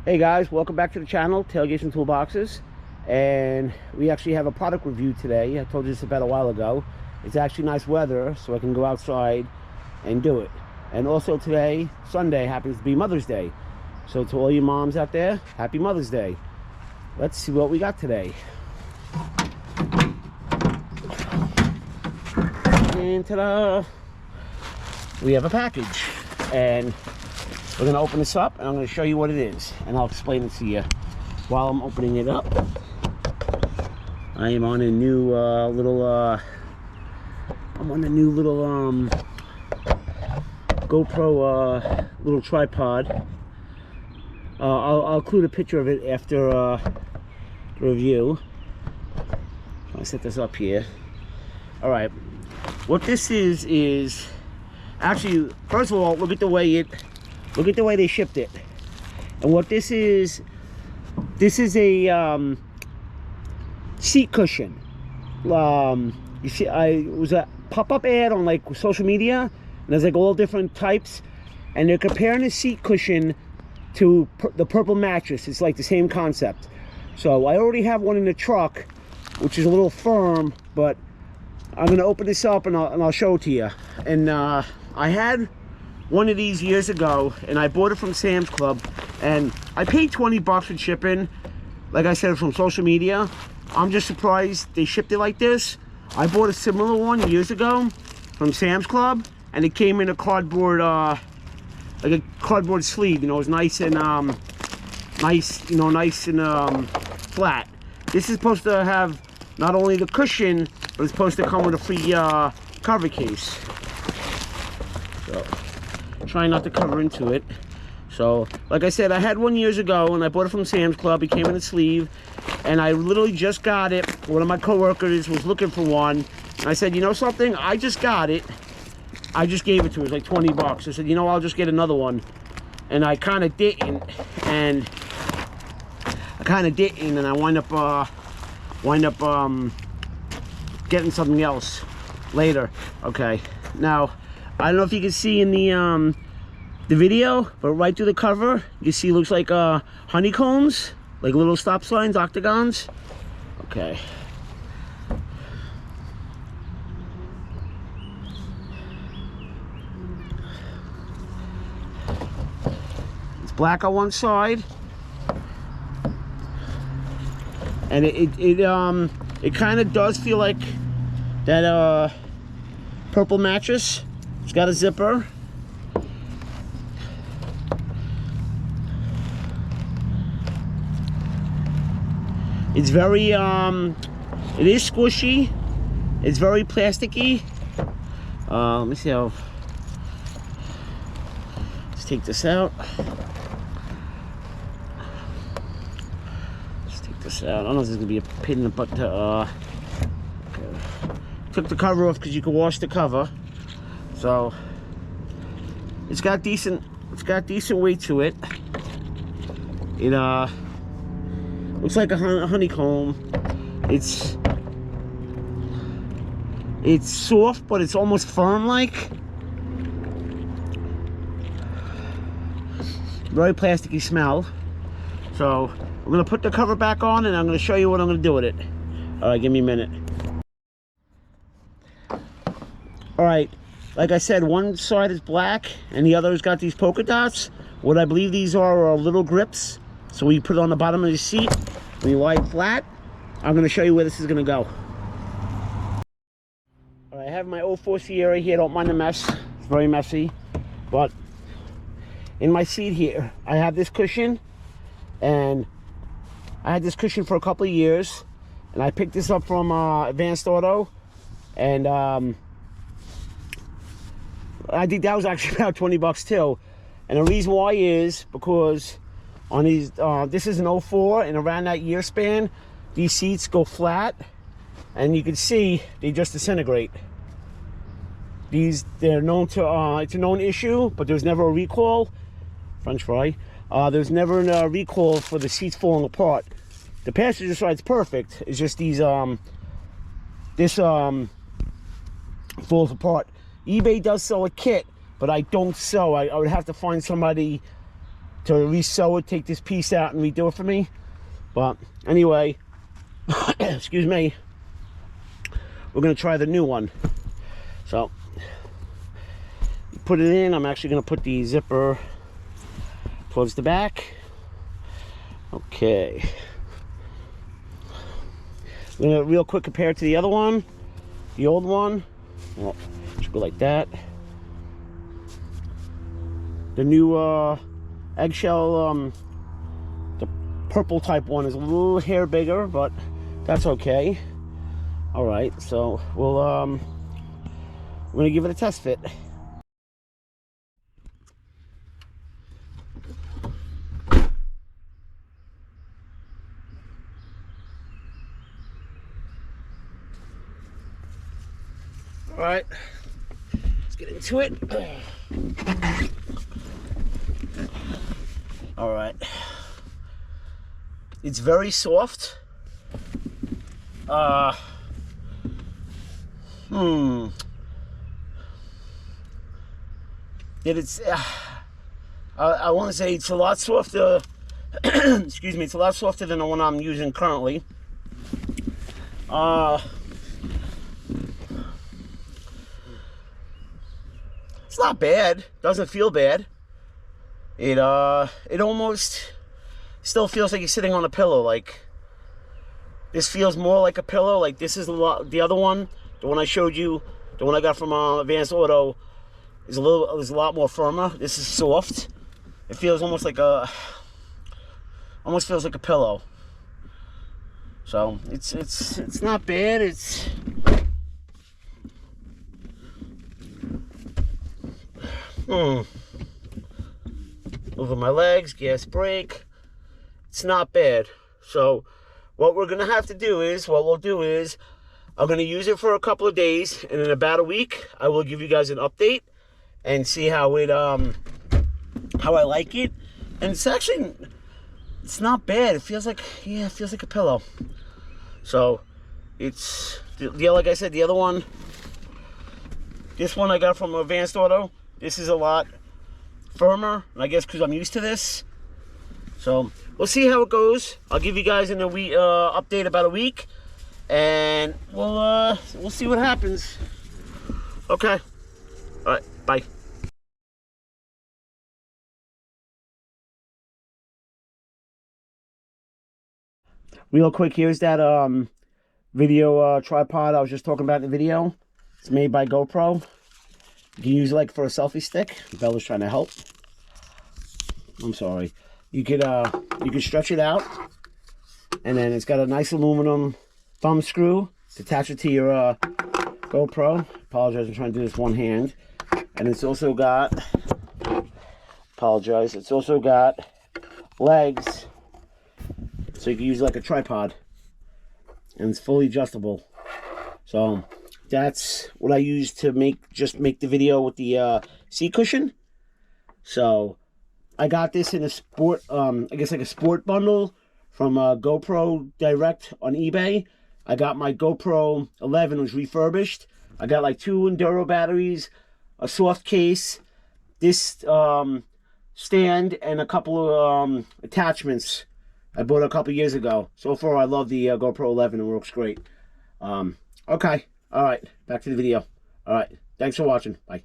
Hey guys, welcome back to the channel, Tailgates and Toolboxes. And we actually have a product review today. I told you this about a while ago. It's actually nice weather, so I can go outside and do it. And also today, Sunday, happens to be Mother's Day. So to all you moms out there, happy Mother's Day. Let's see what we got today. And ta-da! We have a package. And we're going to open this up and I'm going to show you what it is. And I'll explain it to you while I'm opening it up. I am on a new GoPro little tripod. I'll include a picture of it after the review. I'll set this up here. All right, what this is actually, first of all, look at the way they shipped it. And what this is a seat cushion. You see, it was a pop-up ad on like social media, and there's like all different types, and they're comparing the seat cushion to the purple mattress. It's like the same concept. So I already have one in the truck, which is a little firm, but I'm gonna open this up and I'll show it to you. And I had one of these years ago, and I bought it from Sam's Club, and I paid 20 bucks for shipping. Like I said, from social media. I'm just surprised they shipped it like this. I bought a similar one years ago from Sam's Club, and it came in a cardboard, like a cardboard sleeve. You know, it was nice and nice and flat. This is supposed to have not only the cushion, but it's supposed to come with a free cover case. So, trying not to cover into it. So, like I said, I had one years ago, and I bought it from Sam's Club. It came in a sleeve, and I literally just got it. One of my coworkers was looking for one, and I said, you know something? I just got it. I just gave it to her. It was like 20 bucks. I said, you know, I'll just get another one. And I kind of didn't, and I wind up getting something else later. Okay. Now, I don't know if you can see in the video, but right through the cover, you see it looks like honeycombs, like little stop signs, octagons. Okay. It's black on one side, and it kind of does feel like that purple mattress. It's got a zipper. It's very, it is squishy. It's very plasticky. Let me see how, let's take this out. Let's take this out. I don't know if this is gonna be a pain in the butt to, okay. Took the cover off because you can wash the cover. So, it's got decent weight to it. It, looks like a honeycomb. It's soft, but it's almost firm-like. Very plasticky smell. So I'm gonna put the cover back on, and I'm gonna show you what I'm gonna do with it. All right, give me a minute. All right, like I said, one side is black, and the other's got these polka dots. What I believe these are little grips. So we put it on the bottom of the seat. When you lie flat, I'm going to show you where this is going to go. All right, I have my 04 Sierra here. Don't mind the mess. It's very messy. But in my seat here, I have this cushion. And I had this cushion for a couple of years. And I picked this up from Advanced Auto. And I think that was actually about 20 bucks too. And the reason why is because on these, this is an 04, and around that year span, these seats go flat, and you can see they just disintegrate. They're known to, it's a known issue, but there's never a recall. French fry. There's never a recall for the seats falling apart. The passenger side's perfect. It's just these, this falls apart. eBay does sell a kit, but I don't sew. I would have to find somebody to re-sew it, take this piece out and redo it for me. But anyway, excuse me, we're gonna try the new one. So put it in. I'm actually gonna put the zipper towards the back. Okay, I'm gonna real quick compare it to the other one, the old one. Well, should go like that. The new eggshell, the purple type one is a little hair bigger, but that's okay. All right, so we're gonna give it a test fit. All right, let's get into it. All right, it's very soft. I want to say it's a lot softer. Excuse me, it's a lot softer than the one I'm using currently. It's not bad. Doesn't feel bad. It almost still feels like you're sitting on a pillow. Like, this feels more like a pillow. Like, this is a lot. The other one, the one I showed you, the one I got from Advanced Auto, is a lot more firmer. This is soft. It feels almost like feels like a pillow. So it's not bad. It's over my legs, gas brake. It's not bad. So what we're gonna have to do is, I'm gonna use it for a couple of days, and in about a week I will give you guys an update and see how it how I like it. And it's not bad. It feels like, yeah, it feels like a pillow. So it's, like I said, the other one, this one I got from Advanced Auto, this is a lot firmer, and I guess because I'm used to this. So we'll see how it goes. I'll give you guys an update about a week, and we'll see what happens. Okay. All right. Bye. Real quick, here's that video tripod I was just talking about in the video. It's made by GoPro. You can use it like for a selfie stick. Bella's trying to help. I'm sorry. You could stretch it out, and then it's got a nice aluminum thumb screw to attach it to your GoPro. Apologize, I'm trying to do this one hand. And it's also got, it's also got legs, so you can use it like a tripod, and it's fully adjustable. So that's what I use to make the video with the seat cushion. So I got this in a sport, I guess like a sport bundle from GoPro Direct on eBay. I got my GoPro 11, was refurbished. I got like 2 Enduro batteries, a soft case, this stand, and a couple of attachments I bought a couple years ago. So far, I love the GoPro 11. It works great. Okay. All right. Back to the video. All right. Thanks for watching. Bye.